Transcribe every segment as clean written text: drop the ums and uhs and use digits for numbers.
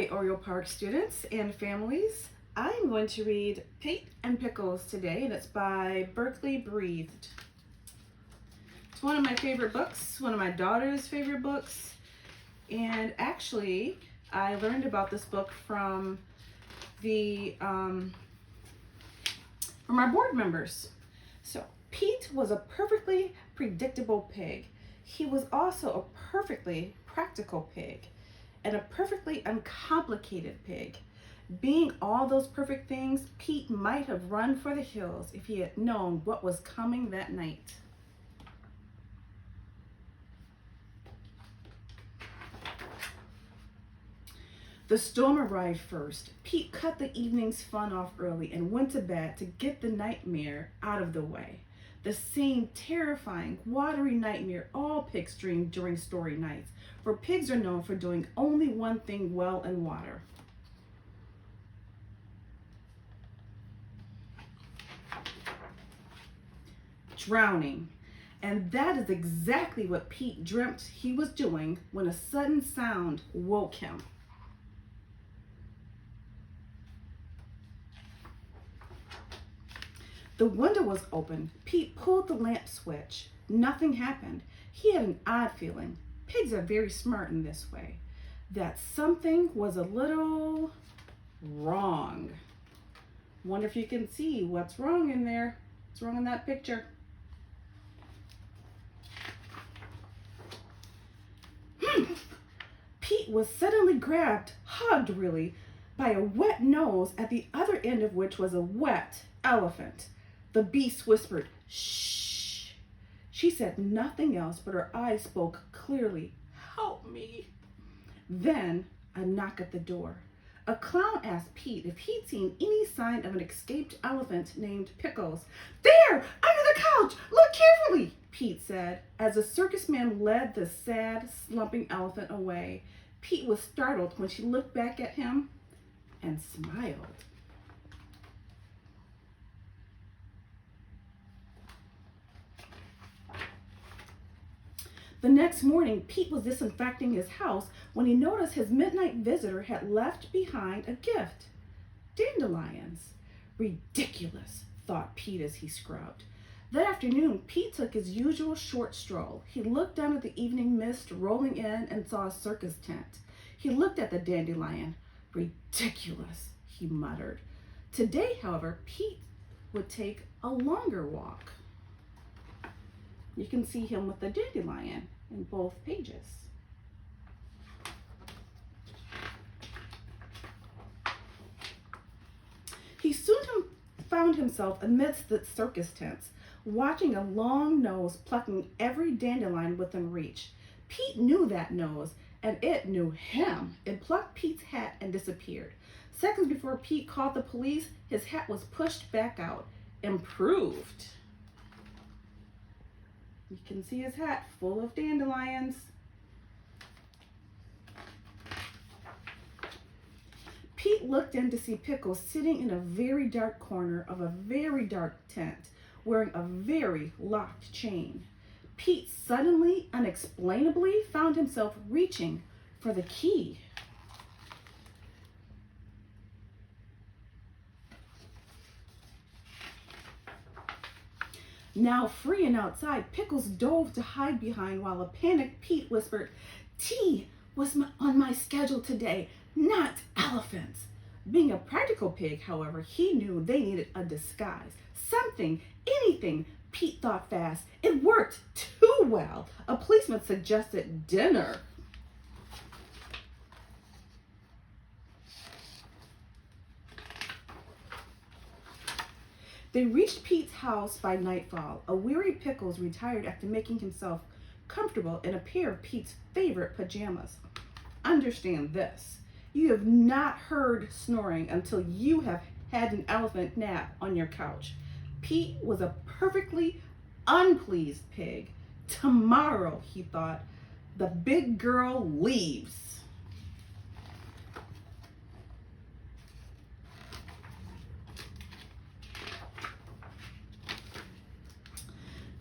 Hi, Oreo Park students and families. I'm going to read Pete and Pickles today, and it's by Berkeley Breathed. It's one of my favorite books, one of my daughter's favorite books, and actually, I learned about this book from from our board members. So, Pete was a perfectly predictable pig. He was also a perfectly practical pig and a perfectly uncomplicated pig. Being all those perfect things, Pete might have run for the hills if he had known what was coming that night. The storm arrived first. Pete cut the evening's fun off early and went to bed to get the nightmare out of the way. The same terrifying, watery nightmare all pigs dream during story nights, for pigs are known for doing only one thing well in water. Drowning. And that is exactly what Pete dreamt he was doing when a sudden sound woke him. The window was open. Pete pulled the lamp switch. Nothing happened. He had an odd feeling. Pigs are very smart in this way. That something was a little wrong. Wonder if you can see what's wrong in there. What's wrong in that picture? Pete was suddenly grabbed, hugged really, by a wet nose at the other end of which was a wet elephant. The beast whispered, "Shh." She said nothing else, but her eyes spoke clearly. "Help me." Then a knock at the door. A clown asked Pete if he'd seen any sign of an escaped elephant named Pickles. "There, under the couch, look carefully," Pete said, as the circus man led the sad, slumping elephant away. Pete was startled when she looked back at him and smiled. The next morning, Pete was disinfecting his house when he noticed his midnight visitor had left behind a gift. Dandelions. Ridiculous, thought Pete as he scrubbed. That afternoon, Pete took his usual short stroll. He looked down at the evening mist rolling in and saw a circus tent. He looked at the dandelion. "Ridiculous," he muttered. Today, however, Pete would take a longer walk. You can see him with the dandelion in both pages. He soon found himself amidst the circus tents, watching a long nose plucking every dandelion within reach. Pete knew that nose, and it knew him. It plucked Pete's hat and disappeared. Seconds before Pete called the police, his hat was pushed back out. Improved. You can see his hat full of dandelions. Pete looked in to see Pickles sitting in a very dark corner of a very dark tent, wearing a very locked chain. Pete suddenly, unexplainably, found himself reaching for the key. Now free and outside, Pickles dove to hide behind while a panicked Pete whispered, "Tea was on my schedule today, not elephants." Being a practical pig, however, he knew they needed a disguise. Something, anything. Pete thought fast. It worked too well. A policeman suggested dinner. They reached Pete's house by nightfall. A weary Pickles retired after making himself comfortable in a pair of Pete's favorite pajamas. Understand this. You have not heard snoring until you have had an elephant nap on your couch. Pete was a perfectly unpleased pig. Tomorrow, he thought, the big girl leaves.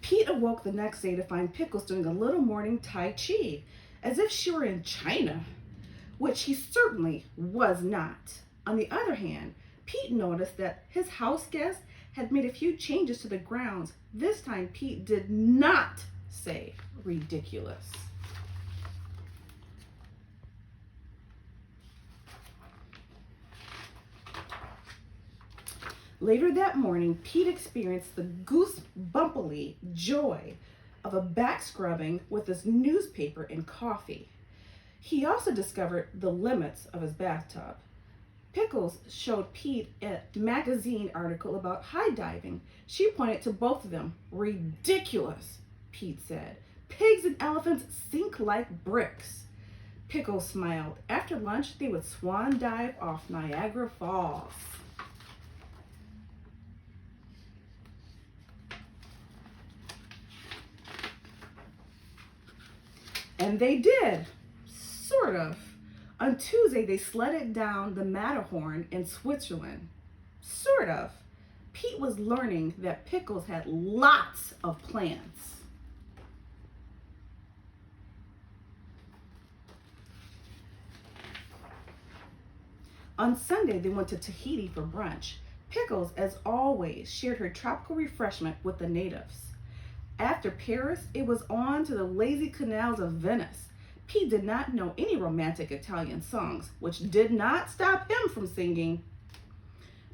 Pete awoke the next day to find Pickles doing a little morning Tai Chi, as if she were in China. which he certainly was not. On the other hand, Pete noticed that his house guest had made a few changes to the grounds. This time, Pete did not say ridiculous. Later that morning, Pete experienced the goosebumpily joy of a back scrubbing with his newspaper and coffee. He also discovered the limits of his bathtub. Pickles showed Pete a magazine article about high diving. She pointed to both of them. Ridiculous, Pete said. Pigs and elephants sink like bricks. Pickles smiled. After lunch, they would swan dive off Niagara Falls. And they did, sort of. On Tuesday, they sledded down the Matterhorn in Switzerland. Sort of. Pete was learning that Pickles had lots of plans. On Sunday, they went to Tahiti for brunch. Pickles, as always, shared her tropical refreshment with the natives. After Paris, it was on to the lazy canals of Venice. Pete did not know any romantic Italian songs, which did not stop him from singing.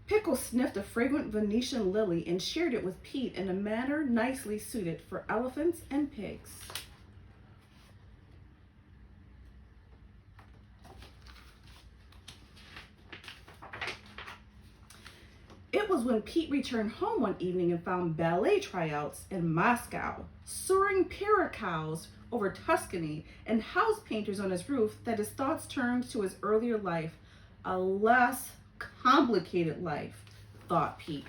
Pickles sniffed a fragrant Venetian lily and shared it with Pete in a manner nicely suited for elephants and pigs. It was when Pete returned home one evening and found ballet tryouts in Moscow, soaring paracows over Tuscany, and house painters on his roof that his thoughts turned to his earlier life, a less complicated life, thought Pete.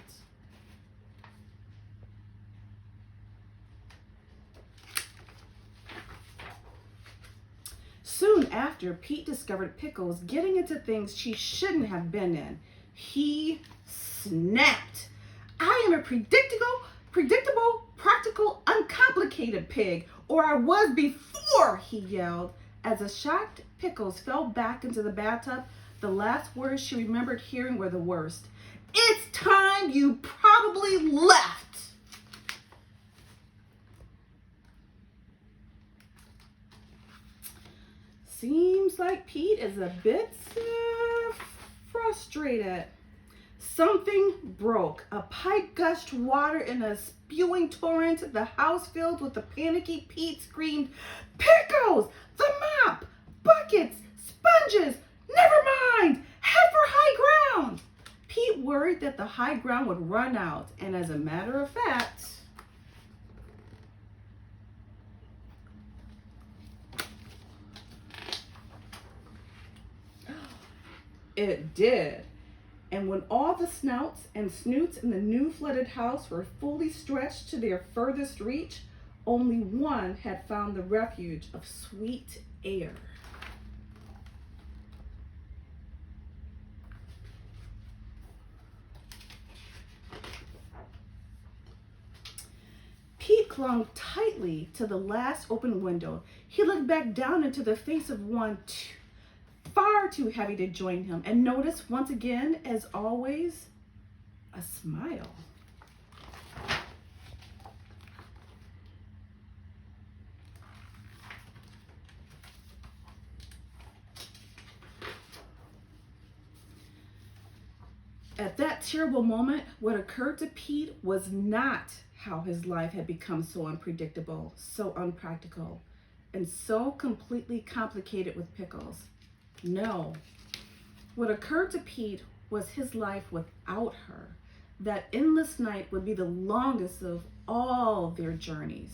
Soon after, Pete discovered Pickles getting into things she shouldn't have been in. He snapped. I am a predictable, practical, uncomplicated pig, or I was before, he yelled. As a shocked Pickles fell back into the bathtub, the last words she remembered hearing were the worst. It's time you probably left. Seems like Pete is a bit frustrated. Something broke. A pipe gushed water in a spewing torrent. The house filled with the panicky Pete screamed, Pickles! The mop! Buckets! Sponges! Never mind! Head for high ground! Pete worried that the high ground would run out, and as a matter of fact, it did. And when all the snouts and snoots in the new flooded house were fully stretched to their furthest reach, only one had found the refuge of sweet air. Pete clung tightly to the last open window. He looked back down into the face of one far too heavy to join him, and noticed once again, as always, a smile. At that terrible moment, what occurred to Pete was not how his life had become so unpredictable, so unpractical, and so completely complicated with Pickles. No. What occurred to Pete was his life without her. That endless night would be the longest of all their journeys.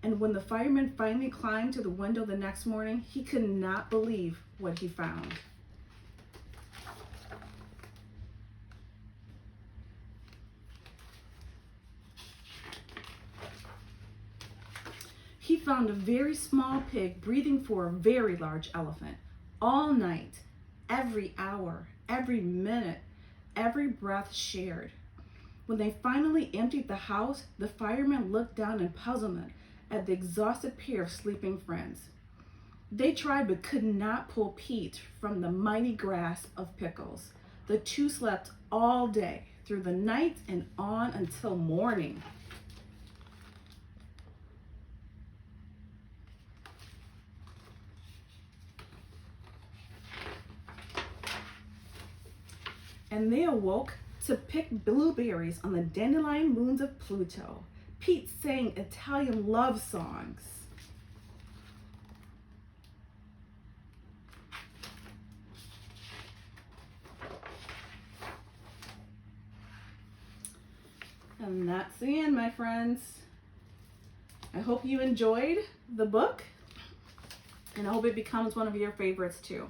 And when the fireman finally climbed to the window the next morning, he could not believe what he found. He found a very small pig breathing for a very large elephant. All night, every hour, every minute, every breath shared. When they finally emptied the house, the fireman looked down in puzzlement at the exhausted pair of sleeping friends. They tried but could not pull Pete from the mighty grasp of Pickles. The two slept all day, through the night and on until morning. And they awoke to pick blueberries on the dandelion moons of Pluto. Pete sang Italian love songs. And that's the end, my friends. I hope you enjoyed the book, and I hope it becomes one of your favorites too.